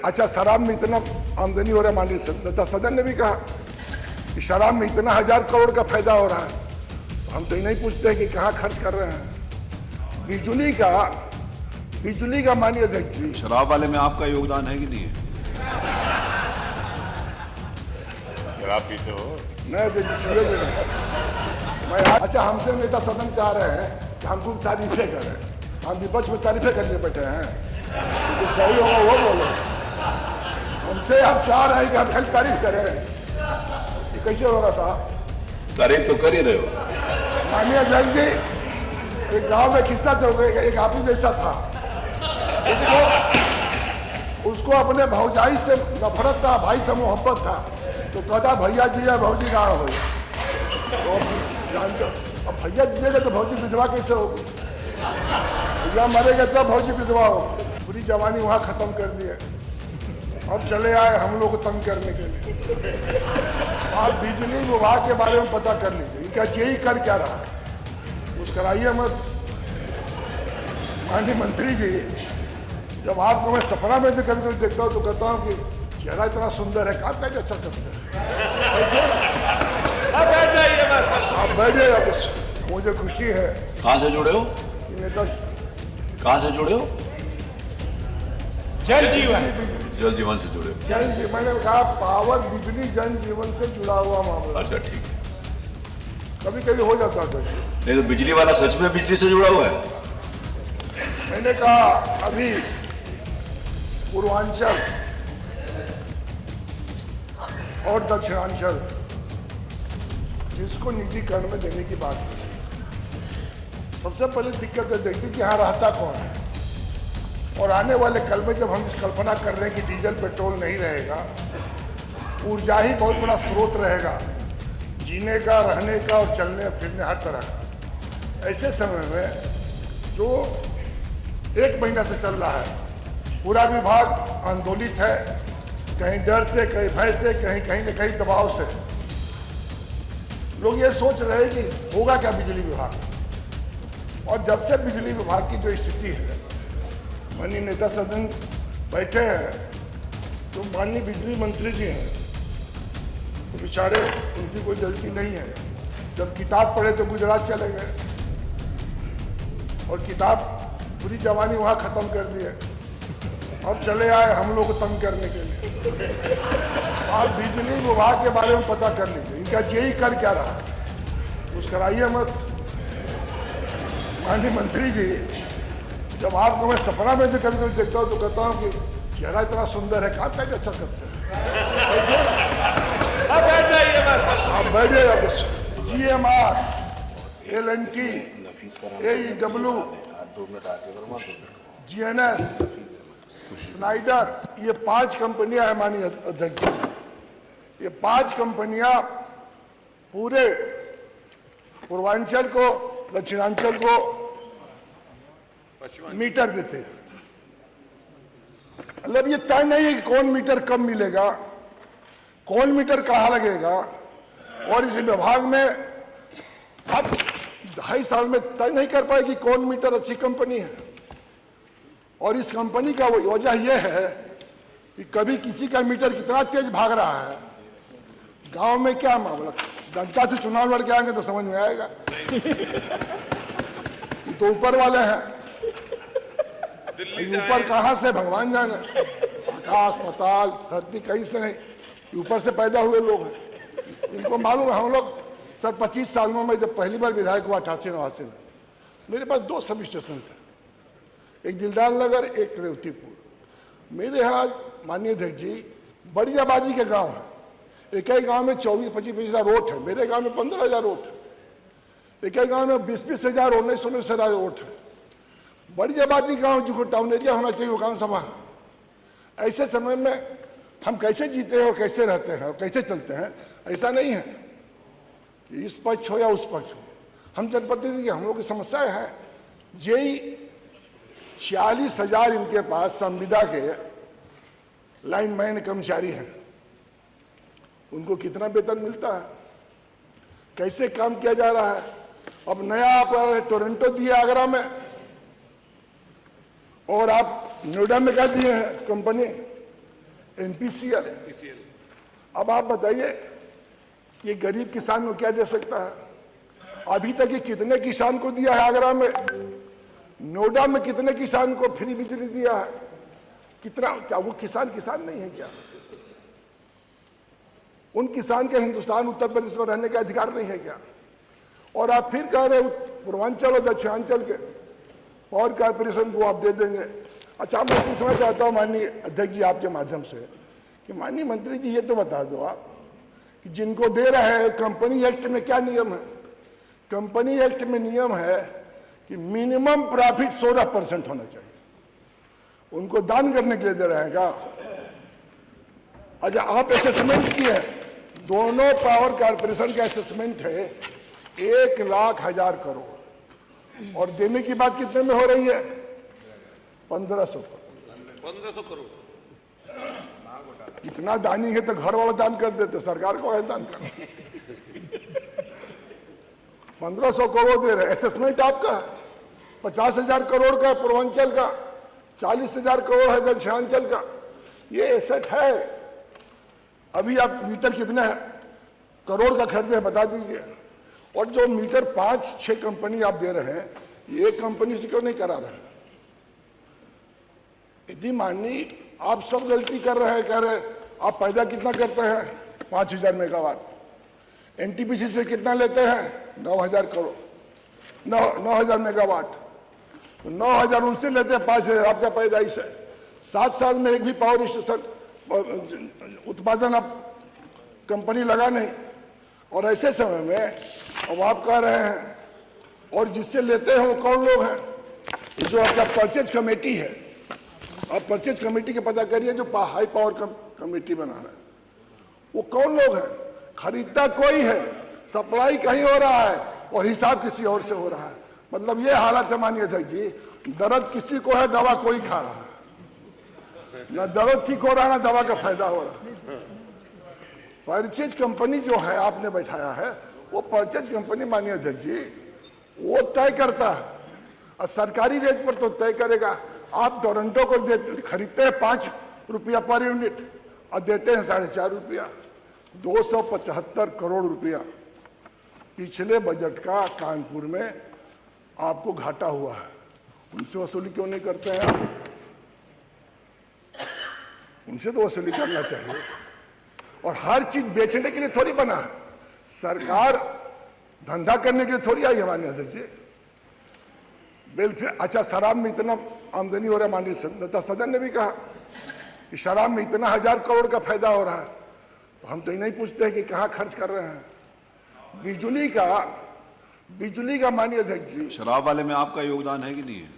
अच्छा, शराब में इतना आमदनी हो रहा है, माननीय नेता सदन ने भी कहा कि शराब में इतना 1000 करोड़ का फायदा हो रहा है। हम तो ये नहीं पूछते कि कहाँ खर्च कर रहे हैं। बिजली का माननीय अध्यक्ष जी, शराब वाले में आपका योगदान है कि नहीं है? शराब पीते हो? नहीं मैं अच्छा, हमसे नेता सदन चाह रहे हैं कि हमको तारीफें करें। हम विपक्ष में तारीफें करने बैठे हैं, तो सही होगा वो बोलो। हमसे आप चाह रहे हैं कि हम खाली तारीफ करें, ये कैसे होगा साहब? तारीफ तो कर ही रहे हो। माननीय अध्यक्ष जी, एक गांव में किस्सा तो एक आप ही जैसा था, उसको अपने भौजाई से नफरत था, भाई से मोहब्बत था, तो कहता भैया जी या भौजी कहाँ हो। तो जानते अब भैया जिएगा तो भौजी विधवा कैसे होगी? भैया मरेगा तब भौजी विधवा हो। पूरी जवानी वहाँ खत्म कर दिए, अब चले आए हम लोग को तंग करने के लिए। आप बिजली विभाग के बारे में पता कर लीजिए, इनका जेई कर क्या रहा है, मुस्कराइए मत। माननीय मंत्री जी, जब आपको मैं सपना में भी कभी कभी देखता हूँ तो कहता हूँ कि चेहरा इतना सुंदर है, काम कैसे अच्छा करते हैं। आप बैठ जाइए, मुझे खुशी है। कहाँ से जुड़े हो? नेता कहाँ से जुड़े हो? जल जीवन से जुड़े हो। जन जीवन, मैंने कहा पावर बिजली जन जीवन से जुड़ा हुआ मामला। अच्छा ठीक है। कभी कभी हो जाता है। नहीं तो बिजली वाला सच में बिजली से जुड़ा हुआ है? मैंने कहा अभी पूर्वांचल और दक्षिणांचल जिसको निजीकरण में देने की बात की, सबसे पहले दिक्कत है देखती कि यहाँ रहता कौन है। और आने वाले कल में जब हम इस कल्पना कर रहे हैं कि डीजल पेट्रोल नहीं रहेगा, ऊर्जा ही बहुत बड़ा स्रोत रहेगा जीने का, रहने का और चलने फिरने हर तरह का। ऐसे समय में जो 1 महीना से चल रहा है, पूरा विभाग आंदोलित है, कहीं डर से, कहीं भय से, कहीं न कहीं दबाव से। लोग ये सोच रहे हैं कि होगा क्या बिजली विभाग। और जब से बिजली विभाग की जो स्थिति है, माननीय नेता सदन बैठे हैं, तो माननीय बिजली मंत्री जी हैं, तो बेचारे उनकी कोई गलती नहीं है। जब किताब पढ़े तो गुजरात चले गए और किताब पूरी जवानी वहाँ खत्म कर दिए, अब चले आए हम लोग को तंग करने के लिए। आप बिजली विभाग के बारे में पता कर लीजिए, इनका जेई कर क्या रहा है, मुस्कराइए मत। माननीय मंत्री जी, जब आपको मैं सपना में भी कभी कभी देखता हूँ तो कहता हूँ कि चेहरा इतना सुंदर है, काम कैसे अच्छा करते हैं। आप बैठ जाइए। GMR, L&T, AEW, GNS, Snyder, ये 5 कंपनियां हैं माननीय अध्यक्ष जी। ये 5 कंपनियां पूरे पूर्वांचल को, दक्षिणांचल को मीटर देते हैं। मतलब ये तय नहीं है कि कौन मीटर कब मिलेगा, कौन मीटर कहाँ लगेगा। और इस विभाग में अब 2.5 साल में तय नहीं कर पाएगी कौन मीटर अच्छी कंपनी है। और इस कंपनी का वजह यह है कि कभी किसी का मीटर कितना तेज भाग रहा है, गांव में क्या मामला, जनता से चुनाव लड़ के आएंगे तो समझ में आएगा। ये तो ऊपर वाले हैं, ऊपर कहाँ से भगवान जाने, आकाश पाताल धरती कहीं से नहीं, ऊपर से पैदा हुए लोग हैं। इनको मालूम है। हम लोग सर 25 साल में, मैं जब पहली बार विधायक हुआ 88-89 में, मेरे पास 2 सब स्टेशन थे, एक दिलदार नगर, एक रेवतीपुर। मेरे यहाँ माननीय अध्यक्ष जी बड़ी आबादी के गांव है, एक ही गांव में 24-25 हज़ार वोट है, मेरे गांव में 15,000 वोट है, एक ही गांव में 20-20 हज़ार 19-19 हज़ार वोट है। बड़ी आबादी गांव जो टाउन एरिया होना चाहिए वो गांव सभा है। ऐसे समय में हम कैसे जीते हैं और कैसे रहते हैं और कैसे चलते हैं, ऐसा नहीं है कि इस पक्ष हो या उस पक्ष हो। हम जनप्रतिनिधि की हम लोग की समस्याएं हैं। जेई 46,000 इनके पास संविदा के लाइनमैन कर्मचारी हैं, उनको कितना वेतन मिलता है, कैसे काम किया जा रहा है। अब नया आप टोरंटो दिए आगरा में, और आप नोएडा में क्या दिए हैं कंपनी, एनपीसीएल। अब आप बताइए ये गरीब किसान को क्या दे सकता है? अभी तक ये कितने किसान को दिया है? आगरा में, नोएडा में कितने किसान को फ्री बिजली दिया है? कितना? क्या वो किसान किसान नहीं है क्या? उन किसान के हिंदुस्तान उत्तर प्रदेश में रहने का अधिकार नहीं है क्या? और आप फिर कह रहे पूर्वांचल और दक्षिणांचल के पावर कारपोरेशन को आप दे देंगे। अच्छा, मैं पूछना चाहता हूं माननीय अध्यक्ष जी आपके माध्यम से कि माननीय मंत्री जी ये तो बता दो आप कि जिनको दे रहे हैं कंपनी एक्ट में क्या नियम है? कंपनी एक्ट में नियम है कि मिनिमम प्रॉफिट 16% होना चाहिए। उनको दान करने के लिए दे रहे हैं क्या? अच्छा, आप असेसमेंट किए, दोनों पावर कारपोरेशन का असेसमेंट है 1,00,000 करोड़ और देने की बात कितने में हो रही है? 1,500 करोड़। इतना दानी है तो घर वाला दान कर देते, सरकार को दान कर। 1,500 करोड़ दे रहे। असेसमेंट आपका 50,000 करोड़ का पूर्वांचल का, 40,000 करोड़ है दक्षिणांचल का। ये एसेट है। अभी आप मीटर कितने करोड़ का खरीदे हैं बता दीजिए। और जो मीटर 5-6 कंपनी आप दे रहे हैं, ये कंपनी से क्यों नहीं करा रहे? यदि माननीय आप सब गलती कर रहे हैं, कह रहे आप पैदा कितना करते हैं? 5,000 मेगावाट। एनटीपीसी से कितना लेते हैं? 9,000 करोड़, 9,000 मेगावाट। तो 9,000 उनसे लेते हैं, 5,000 आपका पैदाइश है। 7 साल में एक भी पावर स्टेशन उत्पादन आप कंपनी लगा नहीं। और ऐसे समय में अब आप कह रहे हैं, और जिससे लेते हैं वो कौन लोग हैं? जो आपका परचेज कमेटी है, आप परचेज कमेटी के पता करिए जो हाई पावर कमेटी बना रहा है, वो कौन लोग हैं? खरीदता कोई है, सप्लाई कहीं हो रहा है और हिसाब किसी और से हो रहा है। मतलब ये हालत है माननीय अध्यक्ष जी, दर्द किसी को है, दवा कोई खा रहा है। ना दर्द ठीक हो रहा, ना दवा का फायदा हो रहा। परचेज कंपनी जो है आपने बैठाया है, वो परचेज कंपनी माननीय अध्यक्ष जी वो तय करता है और सरकारी रेट पर तो तय करेगा। आप टोरंटो को खरीदते हैं 5 रुपया पर यूनिट और देते हैं 4.5 रुपया। 275 करोड़ रुपया पिछले बजट का कानपुर में आपको घाटा हुआ है। उनसे वसूली क्यों नहीं करते हैं आप? उनसे तो वसूली करना चाहिए। और हर चीज बेचने के लिए थोड़ी बना है, सरकार धंधा करने के लिए थोड़ी आई है माननीय अध्यक्ष जी। वेलफेयर, अच्छा शराब में इतना आमदनी हो रहा है, माननीय नेता सदन ने भी कहा कि शराब में इतना 1,000 करोड़ का फायदा हो रहा है। तो हम तो ये नहीं पूछते हैं कि कहाँ खर्च कर रहे हैं। बिजली का माननीय अध्यक्ष जी, शराब वाले में आपका योगदान है कि नहीं है?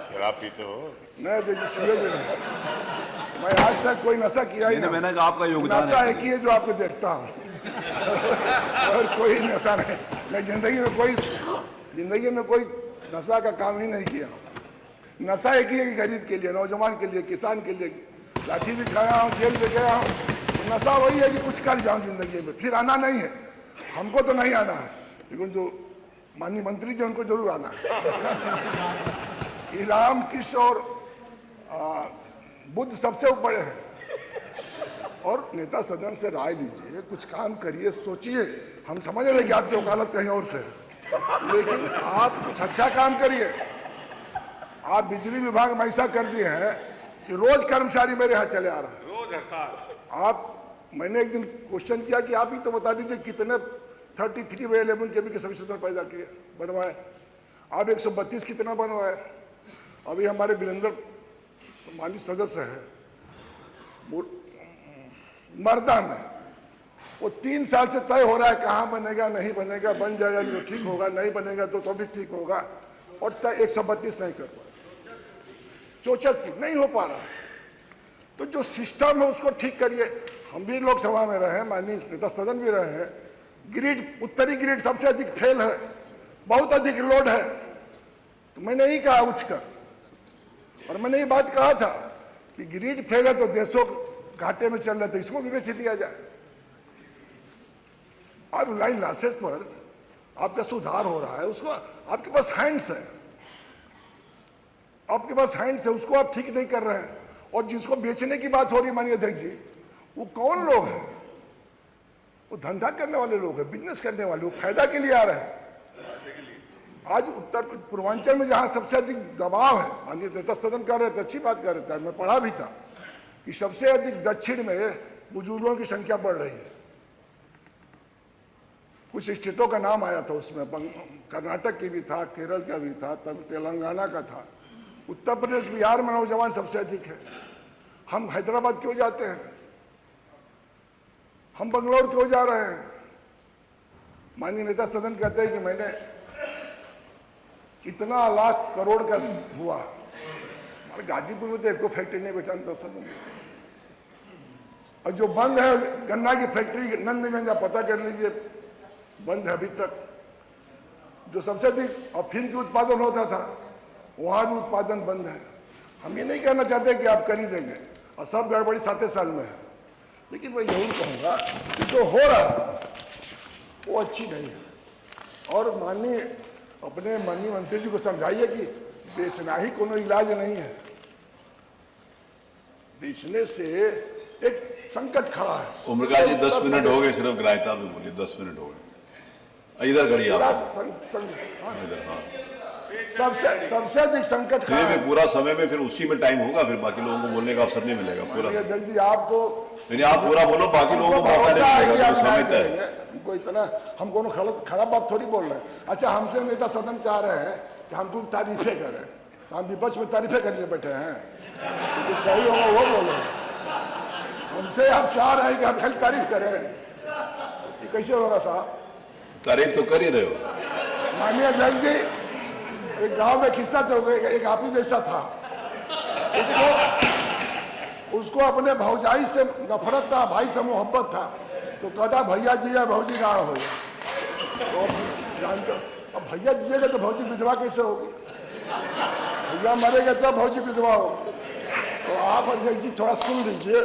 शराब पीते हो? नहीं अध्यक्ष जी, मैं आज तक कोई नशा किया ही नहीं। मैंने कहा आपका योगदान नशा एक ही है जो आपको देखता हूँ और कोई नशा नहीं। मैं जिंदगी में कोई नशा का काम ही नहीं किया। नशा एक ही है कि गरीब के लिए, नौजवान के लिए, किसान के लिए। लाठी भी खाया हूँ, जेल में गया हूँ। तो नशा वही है कि कुछ कर जाऊँ जिंदगी में, फिर आना नहीं है। हमको तो नहीं आना है, लेकिन जो माननीय मंत्री जी उनको जरूर आना है। राम कृष्ण और बुद्ध सबसे ऊपर है। और नेता सदन से राय लीजिए, कुछ काम करिए, सोचिए। हम समझ रहे हैं कि आपकी वकालत कहीं और से है, लेकिन आप कुछ अच्छा काम करिए। आप बिजली विभाग में ऐसा कर दिए हैं कि रोज कर्मचारी मेरे यहाँ चले आ रहा है, रोज हड़ताल। मैंने एक दिन क्वेश्चन किया कि आप ही तो बता दीजिए कितने 33/11 के भी सब स्टेशन पैदा किए, बनवाए। आप 132 कितना बनवाए? अभी हमारे वीरेंद्र माननीय सदस्य है मर्दा में, वो 3 साल से तय हो रहा है कहाँ बनेगा, नहीं बनेगा, बन जाएगा तो ठीक होगा, नहीं बनेगा तो भी ठीक होगा। और तय 132 नहीं कर पाए, चौचक नहीं हो पा रहा। तो जो सिस्टम है उसको ठीक करिए। हम भी लोकसभा में रहे हैं, माननीय नेता सदन भी रहे हैं। ग्रिड, उत्तरी ग्रिड सबसे अधिक फेल है, बहुत अधिक लोड है। तो मैंने यही कहा उठकर, और मैंने ये बात कहा था कि ग्रिड फेल है तो देशों घाटे में चल रहे थे, इसको भी बेच दिया जाए। अब लाइन लासेस पर आपका सुधार हो रहा है, उसको आपके पास हैंड्स है। आपके पास हैंड्स है, उसको आप ठीक नहीं कर रहे हैं, और जिसको बेचने की बात हो रही है माननीय अध्यक्ष जी, वो कौन लोग हैं? वो धंधा करने वाले लोग हैं, बिजनेस करने वाले, वो फायदा के लिए आ रहे हैं। आज उत्तर पूर्वांचल में जहां सबसे अधिक दबाव है, माननीय नेता सदन कर रहे थे, अच्छी बात कर रहे थे, मैं पढ़ा भी था कि सबसे अधिक दक्षिण में बुजुर्गों की संख्या बढ़ रही है। कुछ स्टेटों का नाम आया था उसमें, कर्नाटक की भी था, केरल का भी था, तब तेलंगाना का था, उत्तर प्रदेश बिहार में नौजवान सबसे अधिक है। हम हैदराबाद क्यों जाते हैं? हम बंगलौर क्यों जा रहे हैं? माननीय नेता सदन कहते हैं कि मैंने इतना लाख करोड़ का हुआ, हमारे गाजीपुर में तो एक को फैक्ट्री नहीं बैठा नेता सदन। और जो बंद है गन्ना की फैक्ट्री नंदगंज, पता कर लीजिए, बंद है अभी तक। जो सबसे अधिक अफीम की उत्पादन होता था, वहां भी उत्पादन बंद है। हम ये नहीं कहना चाहते कि आप कर ही देंगे, और सब गड़बड़ी 7 साल में है, लेकिन मैं जरूर कहूंगा कि जो हो रहा है वो अच्छी नहीं है। और अपने माननीय मंत्री जी को समझाइए कि बेचना ही कोनो इलाज नहीं है। बेचने से एक संकट खड़ा है। ओमप्रकाश जी 10 मिनट हो गए, सिर्फ ग्राह्यता में बोलिए, 10 मिनट हो गए। इधर करिए आप, इधर, हाँ। सबसे अधिक संकट खड़ा है। पूरा समय में फिर उसी में टाइम होगा, फिर बाकी लोगों को बोलने का अवसर नहीं मिलेगा पूरा। अध्यक्ष जी आप तो नहीं, आप पूरा बोलो, बाकी लोगों को मौका नहीं मिलेगा, तो समय तय है। हमको इतना, हम कोनो खराब बात थोड़ी बोल रहे हैं। अच्छा, हमसे नेता सदन चाह रहे हैं कि हम तुम तारीफें करें, तो हम विपक्ष में तारीफें करने बैठे हैं, तो सही होगा वो बोले। हमसे आप चाह रहे हैं कि हम खाली तारीफ करें, ये कैसे होगा साहब? तारीफ तो कर ही रहे हो। माननीय अध्यक्ष जी, एक गांव में किस्सा तो एक आप ही जैसा था, उसको अपने भौजाई से नफरत था, भाई से मोहब्बत था, तो कहता भैया जी या भौजी गाड़ हो गया। तो जानते, अब भैया जिएगा तो भौजी विधवा कैसे होगी? भैया मरेगा तब भौजी विधवा होगी। तो आप अध्यक्ष जी थोड़ा सुन लीजिए,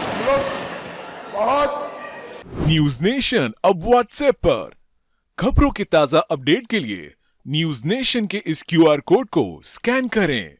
हम लोग बहुत। न्यूज नेशन अब व्हाट्सएप पर खबरों के ताजा अपडेट के लिए न्यूज नेशन के इस QR कोड को स्कैन करें।